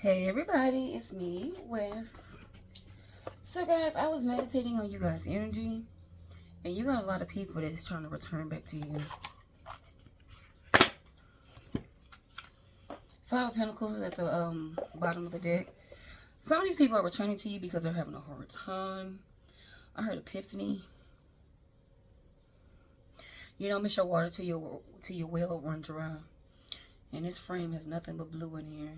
Hey everybody, it's me, Wes. So guys, I was meditating on you guys' energy, and you got a lot of people that's trying to return back to you. Five of Pentacles is at the bottom of the deck. Some of these people are returning to you because they're having a hard time. I heard Epiphany. You don't miss your water till your well will run dry. And this frame has nothing but blue in here.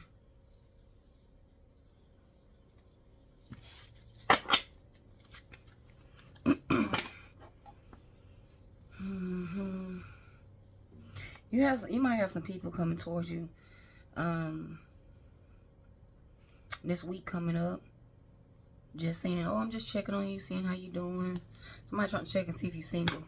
You might have some people coming towards you this week coming up, just saying, oh, I'm just checking on you, seeing how you doing. Somebody trying to check and see if you're single.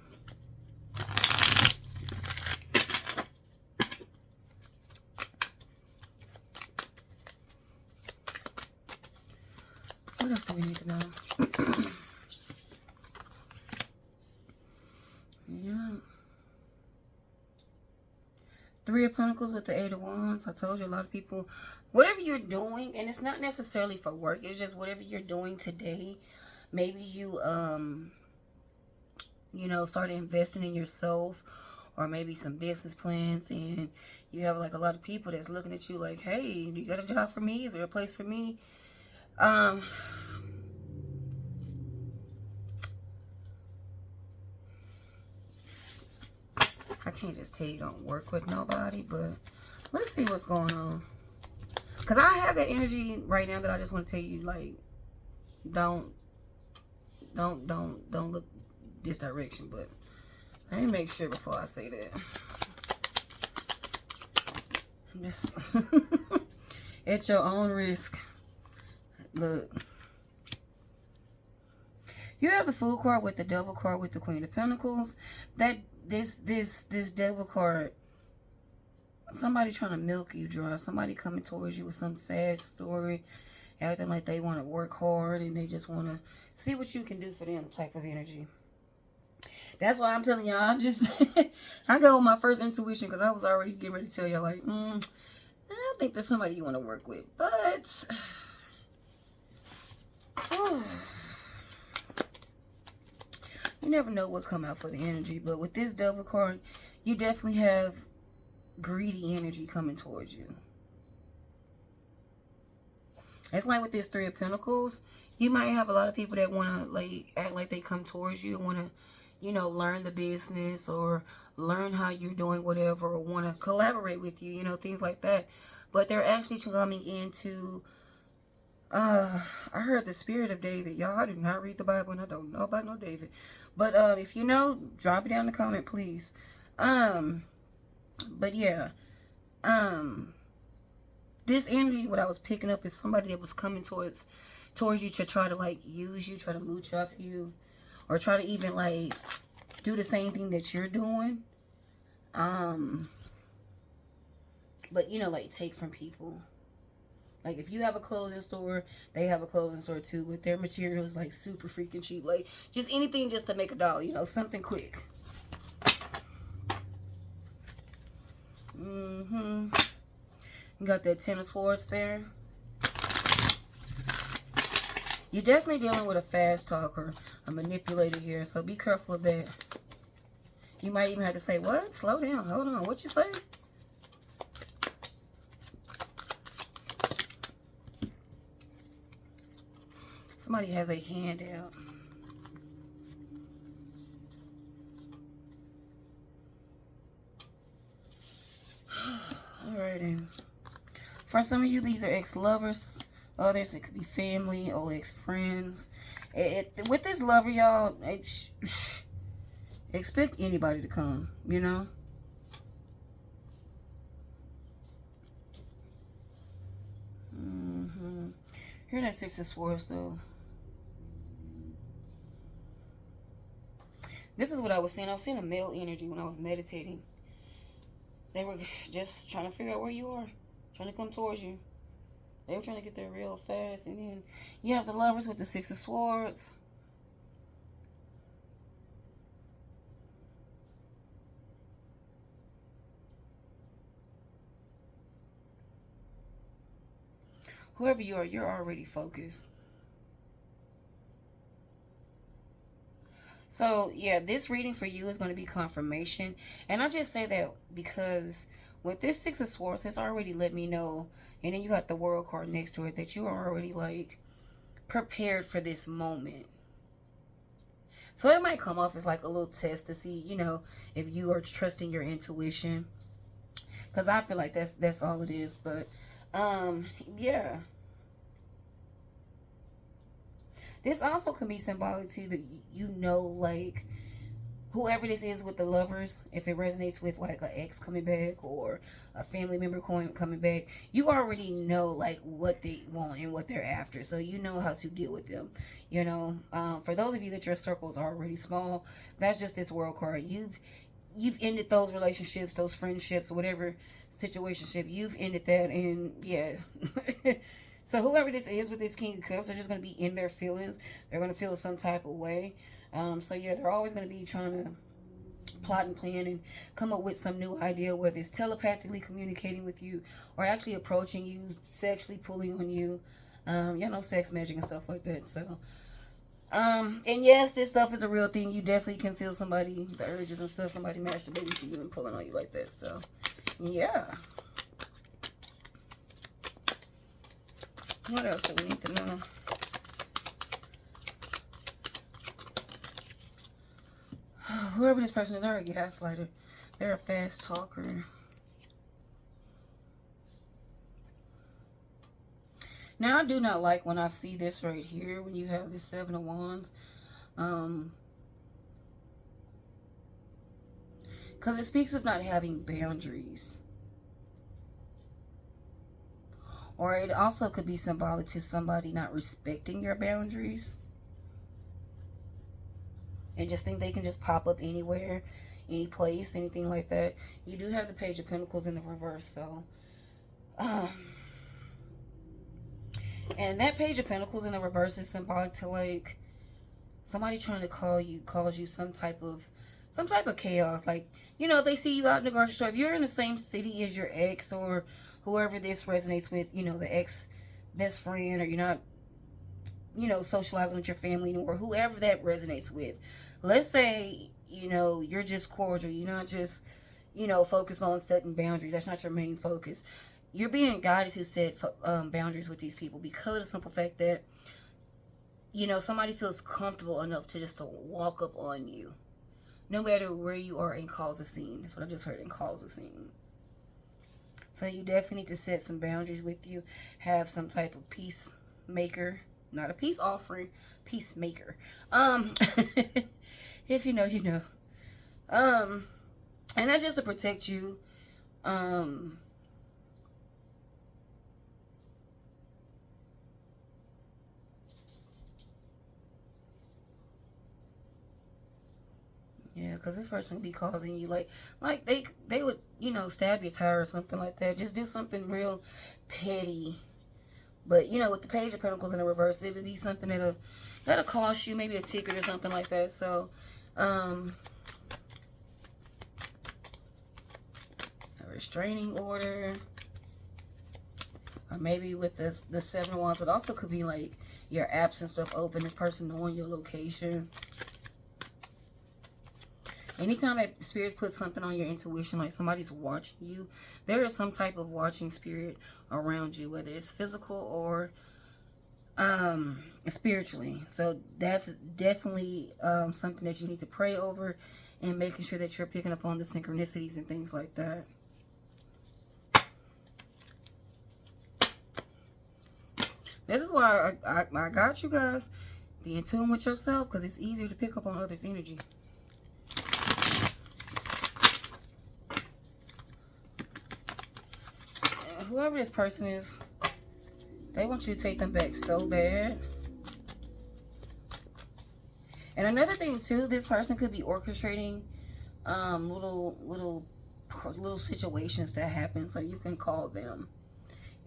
What else do we need to know? Yeah. Three of Pentacles with the Eight of Wands. I told you, a lot of people, whatever you're doing, and it's not necessarily for work, it's just whatever you're doing today. Maybe you started investing in yourself, or maybe some business plans, and you have like a lot of people that's looking at you like, hey, you got a job for me? Is there a place for me? I can't just tell you don't work with nobody, but let's see what's going on. Because I have that energy right now that I just want to tell you, like, don't look this direction. But let me make sure before I say that. I'm just at your own risk. Look. You have the Fool card with the Devil card with the Queen of Pentacles. That this Devil card, somebody trying to milk you dry. Somebody coming towards you with some sad story, acting like they want to work hard and they just want to see what you can do for them type of energy. That's why I'm telling y'all, I go with my first intuition, because I was already getting ready to tell y'all, like, I don't think there's somebody you want to work with. But you never know what come out for the energy. But with this Devil card, you definitely have greedy energy coming towards you. It's like with this Three of Pentacles, you might have a lot of people that want to like act like they come towards you and want to, learn the business or learn how you're doing whatever, or want to collaborate with you, things like that. But they're actually coming into, I heard the spirit of David. Y'all, I do not read the Bible and I don't know about no David. But if you know, drop it down in the comment, please. But yeah, this energy, what I was picking up, is somebody that was coming towards you to try to like use you, try to mooch off you, or try to even like do the same thing that you're doing. But like take from people. Like if you have a clothing store, they have a clothing store too, with their materials like super freaking cheap. Like just anything just to make a dollar, something quick. You got that Ten of Swords there. You're definitely dealing with a fast talker, a manipulator here, so be careful of that. You might even have to say, what? Slow down. Hold on. What you say? Somebody has a hand out. Alrighty. For some of you, these are ex-lovers. Others, it could be family or ex-friends. With this lover, y'all, expect anybody to come, Hear that Six of Swords, though. This is what I was seeing. I was seeing a male energy when I was meditating. They were just trying to figure out where you are, trying to come towards you. They were trying to get there real fast. And then you have the lovers with the Six of Swords. Whoever you are, you're already focused. So, yeah, this reading for you is going to be confirmation. And I just say that because with this Six of Swords, it's already let me know. And then you got the World card next to it that you are already like prepared for this moment. So it might come off as like a little test to see, if you are trusting your intuition. Because I feel like that's all it is. But, yeah. This also can be symbolic to that, like whoever this is with the lovers, if it resonates with like an ex coming back or a family member coming back, you already know like what they want and what they're after, so you know how to deal with them. For those of you that your circles are already small, that's just this World card. You've ended those relationships, those friendships, whatever situationship, you've ended that. And yeah. So whoever this is with this King of Cups, they're just going to be in their feelings. They're going to feel some type of way. So yeah, they're always going to be trying to plot and plan and come up with some new idea, whether it's telepathically communicating with you or actually approaching you, sexually pulling on you. Sex magic and stuff like that. So, and yes, this stuff is a real thing. You definitely can feel somebody, the urges and stuff, somebody masturbating to you and pulling on you like that. So, yeah. What else do we need to know? Whoever this person is, they're a gaslighter. They're a fast talker. Now, I do not like when I see this right here, when you have this Seven of Wands. Because it speaks of not having boundaries. Or it also could be symbolic to somebody not respecting your boundaries. And just think they can just pop up anywhere, any place, anything like that. You do have the Page of Pentacles in the reverse, so. And that Page of Pentacles in the reverse is symbolic to like somebody trying to cause you some type of chaos. Like, they see you out in the grocery store. If you're in the same city as your ex or whoever this resonates with, the ex best friend, or you're not, socializing with your family or whoever that resonates with. Let's say, you're just cordial. You're not just, focused on setting boundaries. That's not your main focus. You're being guided to set boundaries with these people because of the simple fact that, somebody feels comfortable enough to just to walk up on you. No matter where you are, and cause a scene. That's what I just heard, and cause a scene. So you definitely need to set some boundaries with you. Have some type of peacemaker. Not a peace offering. Peacemaker. If you know, you know. And that's just to protect you. Yeah, because this person could be causing you like they would, stab your tire or something like that. Just do something real petty. But, with the Page of Pentacles in the reverse, it'll be something that'll cost you maybe a ticket or something like that. So, a restraining order. Or maybe with the Seven of Wands, it also could be like your absence of open, this person knowing your location. Anytime that spirit puts something on your intuition, like somebody's watching you, there is some type of watching spirit around you, whether it's physical or spiritually. So that's definitely something that you need to pray over, and making sure that you're picking up on the synchronicities and things like that. This is why I got you guys. Be in tune with yourself, because it's easier to pick up on others' energy. Whoever this person is, they want you to take them back so bad. And another thing too, this person could be orchestrating little situations that happen, so you can call them,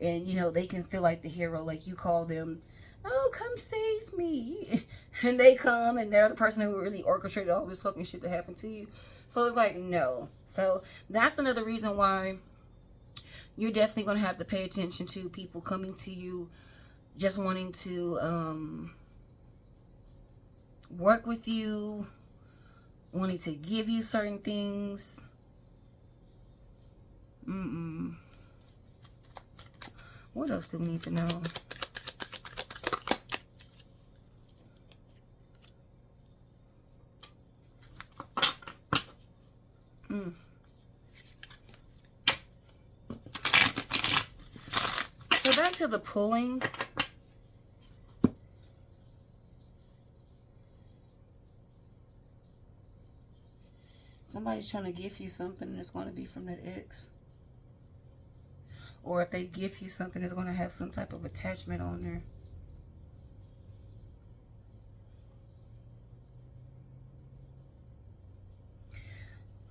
and they can feel like the hero, like you call them, oh, come save me, and they come, and they're the person who really orchestrated all this fucking shit to happen to you. So it's like, no. So that's another reason why you're definitely going to have to pay attention to people coming to you just wanting to work with you, wanting to give you certain things. What else do we need to know? So back to the pulling. Somebody's trying to gift you something and it's going to be from that ex. Or if they gift you something, it's going to have some type of attachment on there.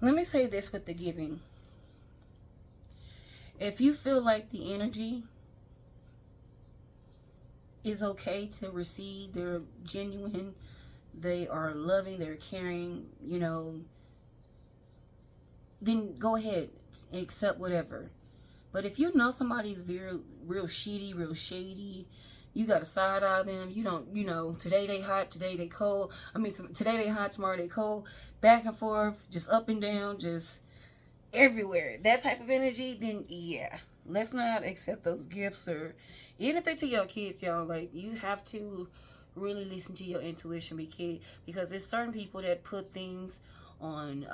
Let me say this with the giving. If you feel like the energy is okay to receive, they're genuine, they are loving, they're caring, you know, then go ahead, accept whatever. But if you know somebody's real shitty, real shady, you got to side eye them. You don't, you know, today they hot, today they cold. I mean, today they hot, tomorrow they cold. Back and forth, just up and down, just everywhere. That type of energy, then yeah. Let's not accept those gifts. Or even if they to your kids, y'all, like, you have to really listen to your intuition, because there's certain people that put things on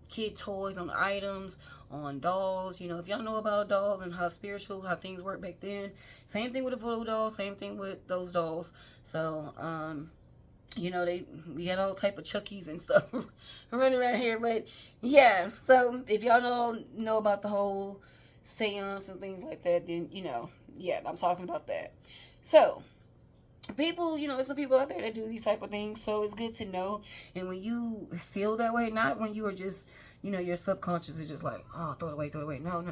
kid toys, on items, on dolls. You know, if y'all know about dolls and how spiritual, how things work back then, same thing with the voodoo dolls, same thing with those dolls. So you know, we got all type of Chuckies and stuff running around here. But yeah, so if y'all don't know about the whole seance and things like that, then, you know, yeah, I'm talking about that. So people, you know, there's some people out there that do these type of things, so it's good to know. And when you feel that way, not when you are just, you know, your subconscious is just like, oh, throw it away. No.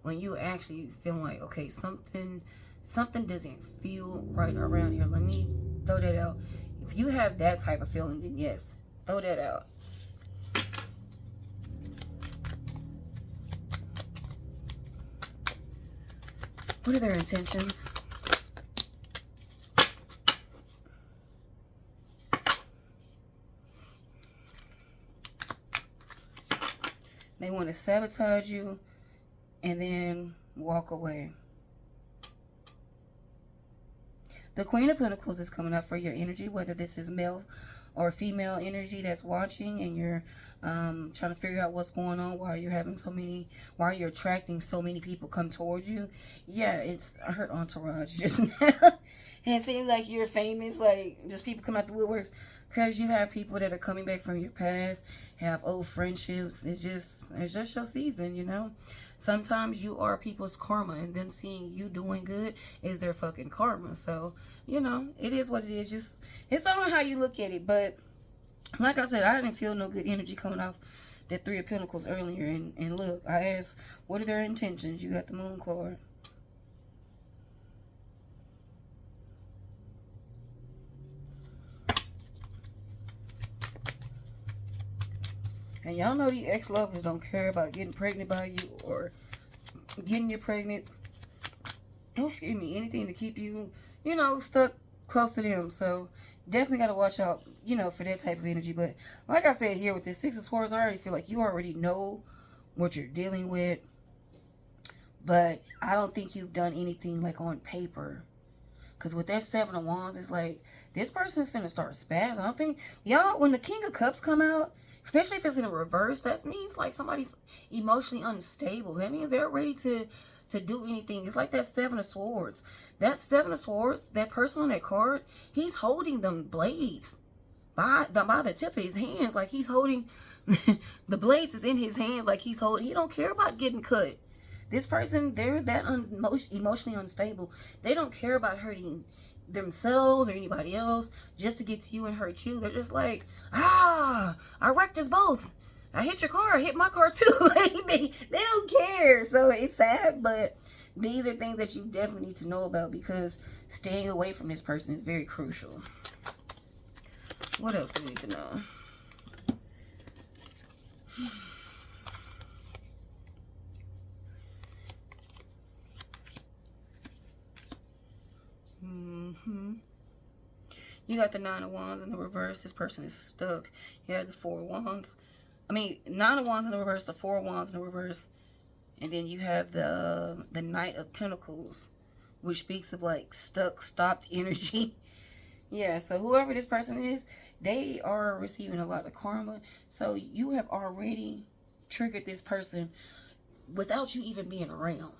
When you actually feel like, okay, something doesn't feel right around here, let me throw that out. If you have that type of feeling, then yes, throw that out. What are their intentions? They want to sabotage you and then walk away. The Queen of Pentacles is coming up for your energy, whether this is male or female energy that's watching, and you're trying to figure out what's going on, why you're attracting so many people come towards you. Yeah, it's her entourage just now. And it seems like you're famous, like just people come out the woodworks, because you have people that are coming back from your past, have old friendships. It's just your season, you know. Sometimes you are people's karma, and them seeing you doing good is their fucking karma. So, you know, it is what it is. Just, it's all how you look at it. But like I said, I didn't feel no good energy coming off that Three of Pentacles earlier. And look, I asked, what are their intentions? You got the Moon card. And y'all know these ex-lovers don't care about getting pregnant by you or getting you pregnant. Don't give me anything to keep you, you know, stuck close to them. So definitely got to watch out, you know, for that type of energy. But like I said here with this Six of Swords, I already feel like you already know what you're dealing with. But I don't think you've done anything like on paper. Because with that Seven of Wands, it's like, this person is finna start spazzing. I don't think, y'all, when the King of Cups come out, especially if it's in a reverse, that means like somebody's emotionally unstable. That means they're ready to do anything. It's like that Seven of Swords. That Seven of Swords, that person on that card, he's holding them blades by the tip of his hands. Like he's holding, the blades is in his hands like he don't care about getting cut. This person, they're that emotionally unstable. They don't care about hurting themselves or anybody else just to get to you and hurt you. They're just like, I wrecked us both. I hit your car. I hit my car too. Like, they don't care. So it's sad, but these are things that you definitely need to know about, because staying away from this person is very crucial. What else do we need to know? Mm-hmm. You got the Nine of Wands in the reverse. This person is stuck. You have the Four of Wands. I mean, Nine of Wands in the reverse, the Four of Wands in the reverse. And then you have the Knight of Pentacles, which speaks of like stuck, stopped energy. Yeah, so whoever this person is, they are receiving a lot of karma. So you have already triggered this person without you even being around.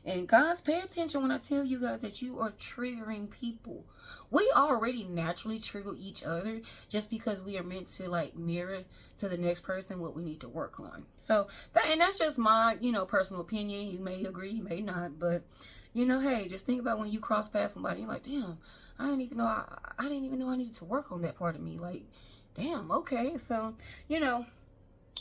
And guys, pay attention when I tell you guys that you are triggering people. We already naturally trigger each other just because we are meant to like mirror to the next person what we need to work on. So that's just my, personal opinion. You may agree, you may not, but hey, just think about when you cross past somebody, you're like, damn, I didn't even know I needed to work on that part of me. Like, damn, okay. So,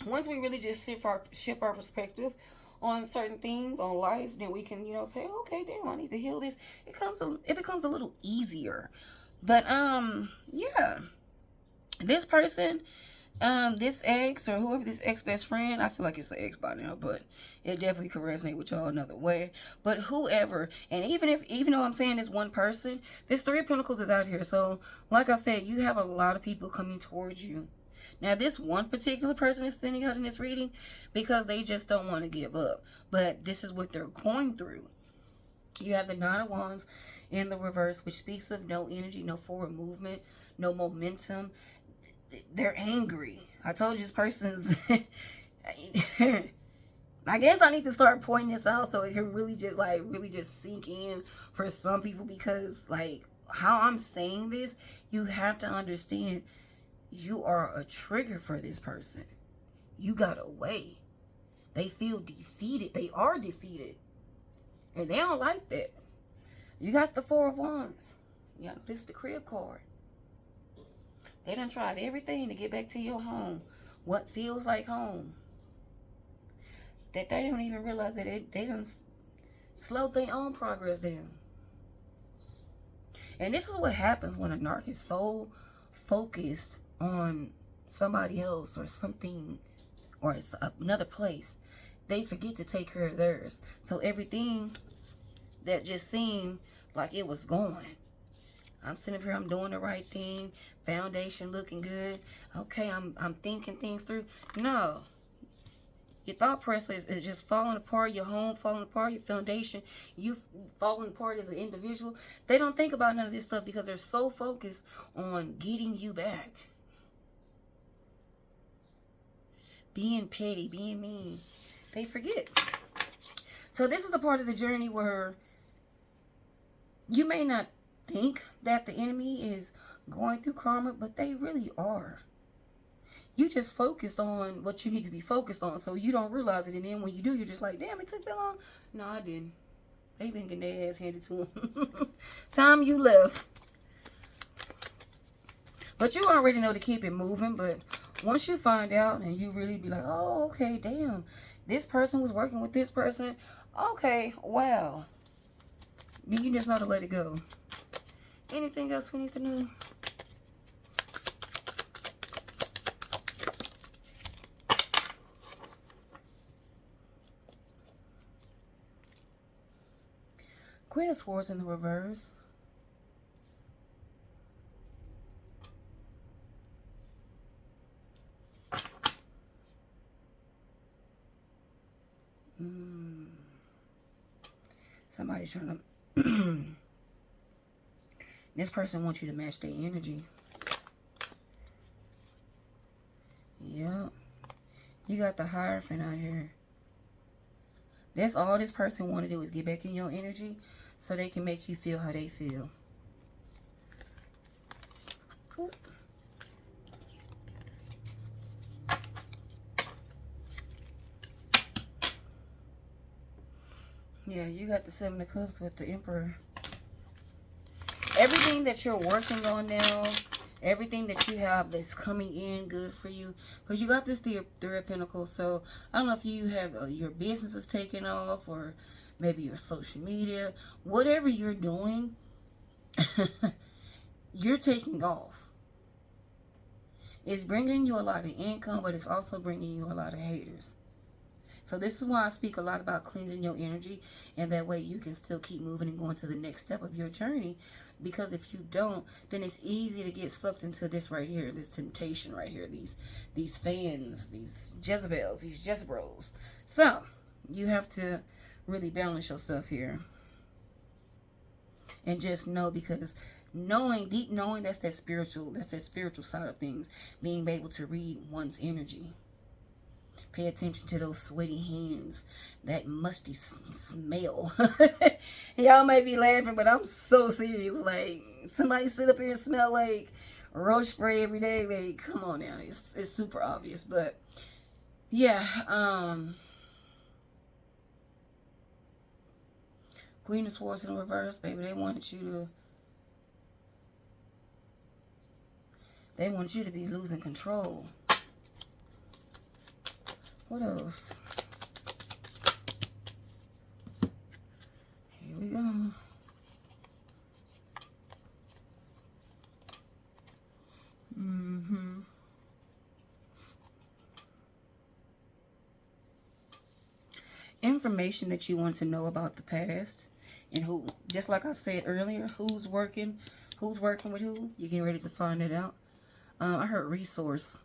once we really just shift our perspective on certain things on life, then we can say, okay, damn, I need to heal this. It becomes a little easier. But yeah, this person, this ex or whoever, this ex best friend, I feel like it's the ex by now, but it definitely could resonate with y'all another way. But whoever, and even though I'm saying this one person, this Three of Pentacles is out here. So like I said, you have a lot of people coming towards you. Now, this one particular person is standing out in this reading because they just don't want to give up. But this is what they're going through. You have the Nine of Wands in the reverse, which speaks of no energy, no forward movement, no momentum. They're angry. I told you this person's... I guess I need to start pointing this out so it can really just sink in for some people, because like how I'm saying this, you have to understand you are a trigger for this person. You got away. They feel defeated. They are defeated. And they don't like that. You got the Four of Wands. This is the crib card. They done tried everything to get back to your home. What feels like home. That they don't even realize that they done slowed their own progress down. And this is what happens when a narc is so focused on somebody else or something or it's another place. They forget to take care of theirs. So everything that just seemed like it was going. I'm sitting up here, I'm doing the right thing. Foundation looking good. Okay, I'm thinking things through. No. Your thought process is just falling apart. Your home falling apart. Your foundation, you falling apart as an individual. They don't think about none of this stuff because they're so focused on getting you back. Being petty, being mean. They forget. So this is the part of the journey where you may not think that the enemy is going through karma, but they really are. You just focused on what you need to be focused on, so you don't realize it. And then when you do, you're just like, damn, it took that long. No, I didn't. They've been getting their ass handed to them. Time you left. But you already know to keep it moving. But once you find out and you really be like, oh, okay, damn, this person was working with this person. Okay, wow. You just know to let it go. Anything else we need to know? Queen of Swords in the reverse. Somebody's trying to... This person wants you to match their energy. Yep. You got the Hierophant out here. That's all this person want to do is get back in your energy so they can make you feel how they feel. Ooh. Yeah, you got the Seven of Cups with the Emperor. Everything that you're working on now, everything that you have that's coming in good for you, because you got this Three of Pentacles. So I don't know if you have your business is taking off, or maybe your social media, whatever you're doing, you're taking off. It's bringing you a lot of income, but it's also bringing you a lot of haters. So this is why I speak a lot about cleansing your energy, and that way you can still keep moving and going to the next step of your journey. Because if you don't, then it's easy to get sucked into this right here, this temptation right here, these fans, these Jezebels, these Jezebels. So you have to really balance yourself here. And just know, because knowing, deep knowing, that's that spiritual side of things, being able to read one's energy. Pay attention to those sweaty hands, that musty smell. Y'all may be laughing, but I'm so serious. Like, somebody sit up here and smell like roach spray every day. Like, come on now, it's super obvious. But yeah, Queen of Swords in reverse, baby. They wanted you to be losing control. What else? Here we go. Information that you want to know about the past, and who, just like I said earlier, who's working with who. You're getting ready to find it out. I heard resources.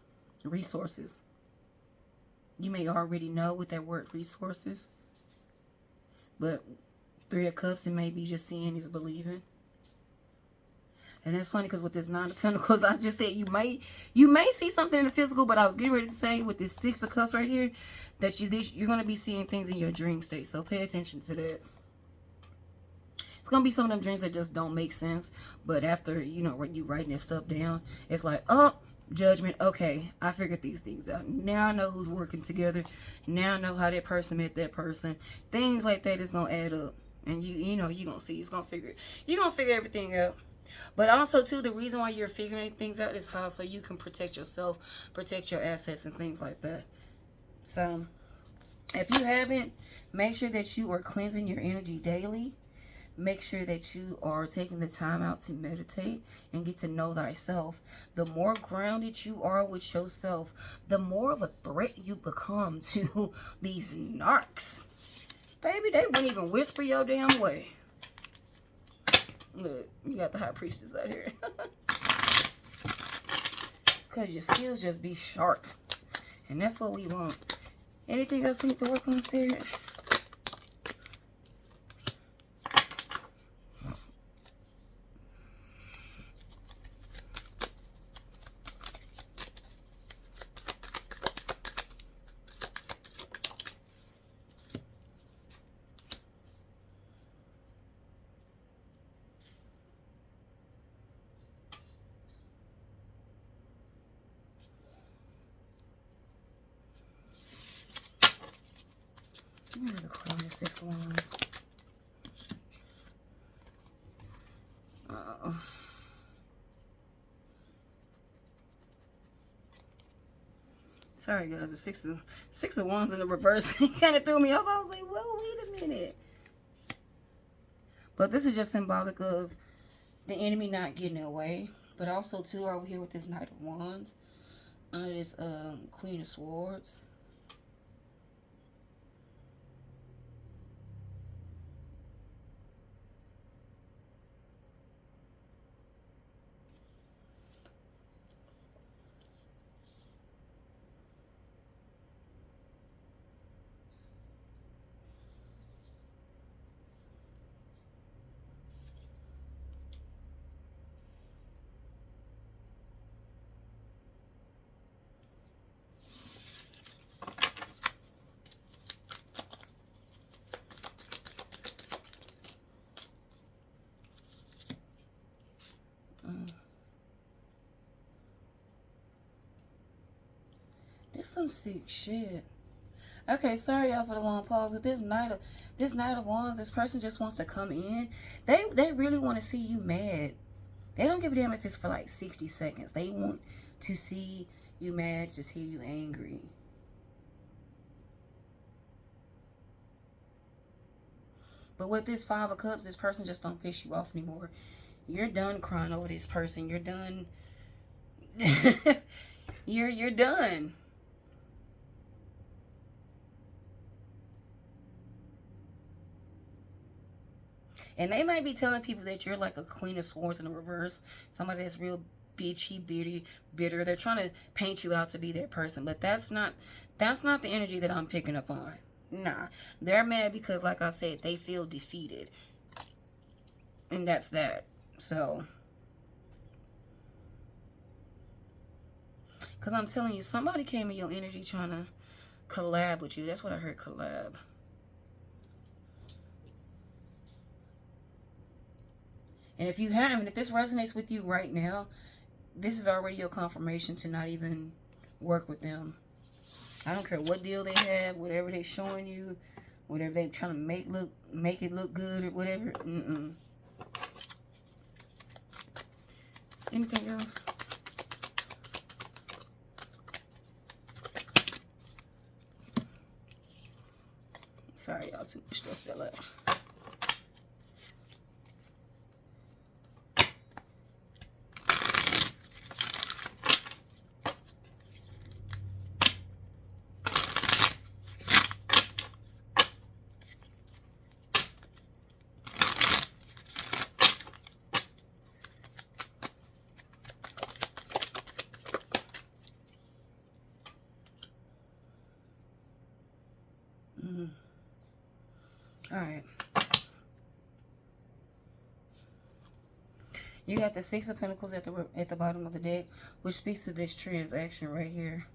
You may already know what that word resources, but Three of Cups, it may be just seeing is believing. And that's funny, because with this Nine of Pentacles, I just said you may see something in the physical, but I was getting ready to say with this Six of Cups right here that you're going to be seeing things in your dream state. So pay attention to that. It's going to be some of them dreams that just don't make sense, but after, you writing this stuff down, it's like, oh, judgment. Okay, I figured these things out. Now I know who's working together. Now I know how that person met that person. Things like that is going to add up. And you're going to see, you're going to figure everything out. But also, too, the reason why you're figuring things out is so you can protect yourself, protect your assets, and things like that. So, if you haven't, make sure that you are cleansing your energy daily. Make sure that you are taking the time out to meditate and get to know thyself. The more grounded you are with yourself, the more of a threat you become to these narcs. Baby, they wouldn't even whisper your damn way. Look, you got the High Priestess out here. Because your skills just be sharp. And that's what we want. Anything else we need to work on, Spirit? The Queen of Six Wands. Sorry, guys. The Six of Wands in the reverse kind of threw me off. I was like, well, wait a minute. But this is just symbolic of the enemy not getting away. But also, too, over here with this Knight of Wands, this Queen of Swords. This some sick shit. Okay, sorry y'all for the long pause. With this Knight of Wands, this person just wants to come in. They really want to see you mad. They don't give a damn if it's for like 60 seconds. They want to see you mad, to see you angry. But with this Five of Cups, this person just don't piss you off anymore. You're done crying over this person. You're done. You're done. And they might be telling people that you're like a Queen of Swords in the reverse. Somebody that's real bitchy, bitter. They're trying to paint you out to be that person. But that's not the energy that I'm picking up on. Nah. They're mad because, like I said, they feel defeated. And that's that. So, because I'm telling you, somebody came in your energy trying to collab with you. That's what I heard, collab. And if you haven't, if this resonates with you right now, this is already your confirmation to not even work with them. I don't care what deal they have, whatever they're showing you, whatever they're trying to make it look good or whatever. Anything else? Sorry, y'all, too much stuff fell out. All right. You got the Six of Pentacles at the bottom of the deck, which speaks to this transaction right here.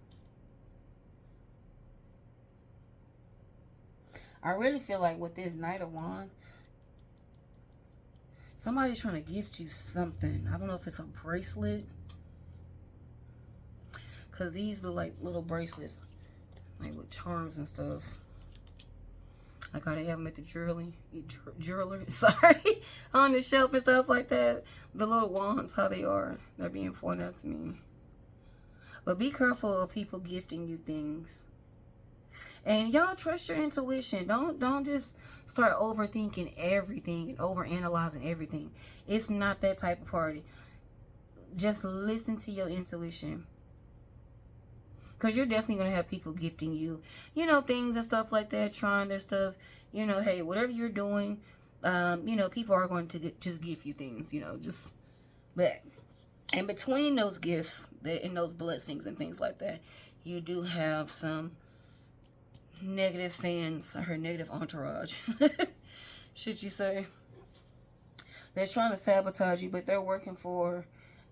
I really feel like with this Knight of Wands, somebody's trying to gift you something. I don't know if it's a bracelet, because these look like little bracelets, like with charms and stuff. Like how they have them at the jeweler, sorry, on the shelf and stuff like that. The little wands, how they are. They're being pointed out to me. But be careful of people gifting you things. And y'all trust your intuition. Don't just start overthinking everything and overanalyzing everything. It's not that type of party. Just listen to your intuition. Because you're definitely going to have people gifting you, you know, things and stuff like that, trying their stuff. You know, hey, whatever you're doing, you know, people are going to just gift you things, you know, just that. And between those gifts and those blessings and things like that, you do have some negative fans. I heard negative entourage, should you say. They're trying to sabotage you, but they're working for,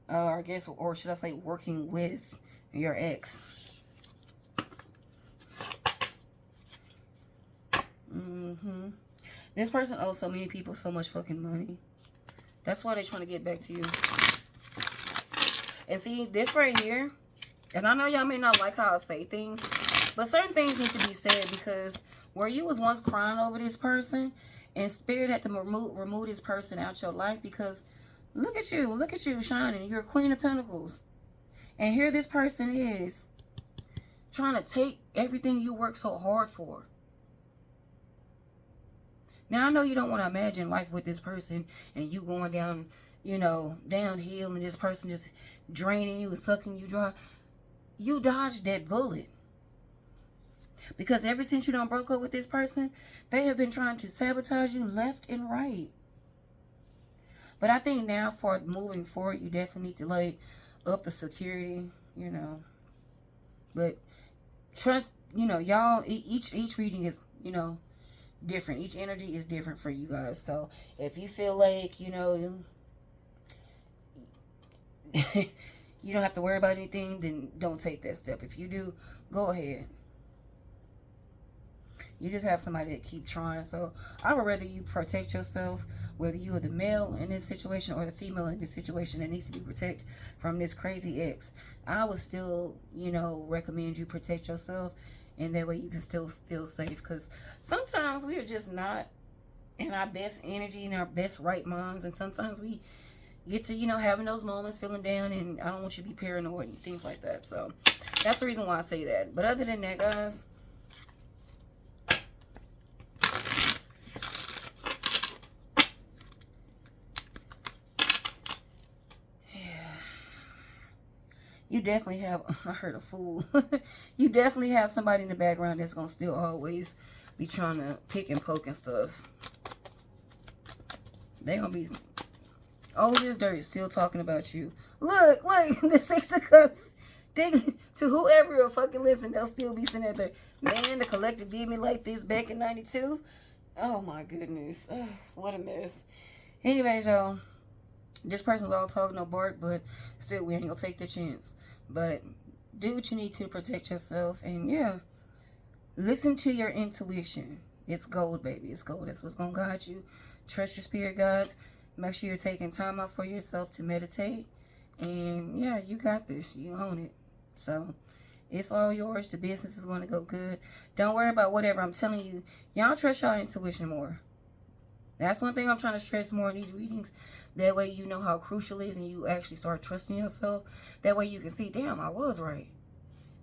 I guess, or should I say working with your ex. This person owes so many people so much fucking money. That's why they're trying to get back to you. And see, this right here, and I know y'all may not like how I say things, but certain things need to be said, because where you was once crying over this person, and Spirit had to remove this person out your life, because look at you shining. You're a Queen of Pentacles. And here this person is trying to take everything you worked so hard for. Now, I know you don't want to imagine life with this person and you going down, you know, downhill, and this person just draining you and sucking you dry. You dodged that bullet. Because ever since you done broke up with this person, they have been trying to sabotage you left and right. But I think now for moving forward, you definitely need to like up the security, you know. But trust, you know, y'all, each reading is, you know, different. Each energy is different for you guys. So if you feel like, you know, you don't have to worry about anything, then don't take that step. If you do, go ahead. You just have somebody that keep trying. So I would rather you protect yourself, whether you are the male in this situation or the female in this situation that needs to be protected from this crazy ex. I would still, you know, recommend you protect yourself, and that way you can still feel safe. Because sometimes we are just not in our best energy, in our best right minds, and sometimes we get to, you know, having those moments, feeling down, and I don't want you to be paranoid and things like that. So that's the reason why I say that. But other than that, guys, you definitely have, I heard a fool. You definitely have somebody in the background that's going to still always be trying to pick and poke and stuff. They gonna be old as dirt, still talking about you. Look, the Six of Cups. To whoever will fucking listen, they'll still be sitting there. Man, the collective did me like this back in 92. Oh my goodness. Ugh, what a mess. Anyways, y'all. This person's all talk, no bark, but still, we ain't gonna take the chance. But do what you need to protect yourself. And yeah, listen to your intuition. It's gold, baby. It's gold. That's what's gonna guide you. Trust your spirit guides. Make sure you're taking time out for yourself to meditate. And yeah, you got this. You own it. So it's all yours. The business is going to go good. Don't worry about whatever I'm telling you. Y'all trust your intuition more. That's one thing I'm trying to stress more in these readings. That way you know how crucial it is and you actually start trusting yourself. That way you can see, damn, I was right.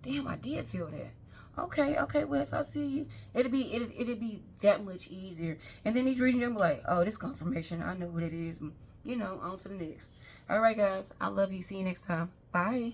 Damn, I did feel that. Okay, Wes, I see you. It'll be that much easier. And then these readings, you'll be like, oh, this confirmation. I know what it is. You know, on to the next. All right, guys. I love you. See you next time. Bye.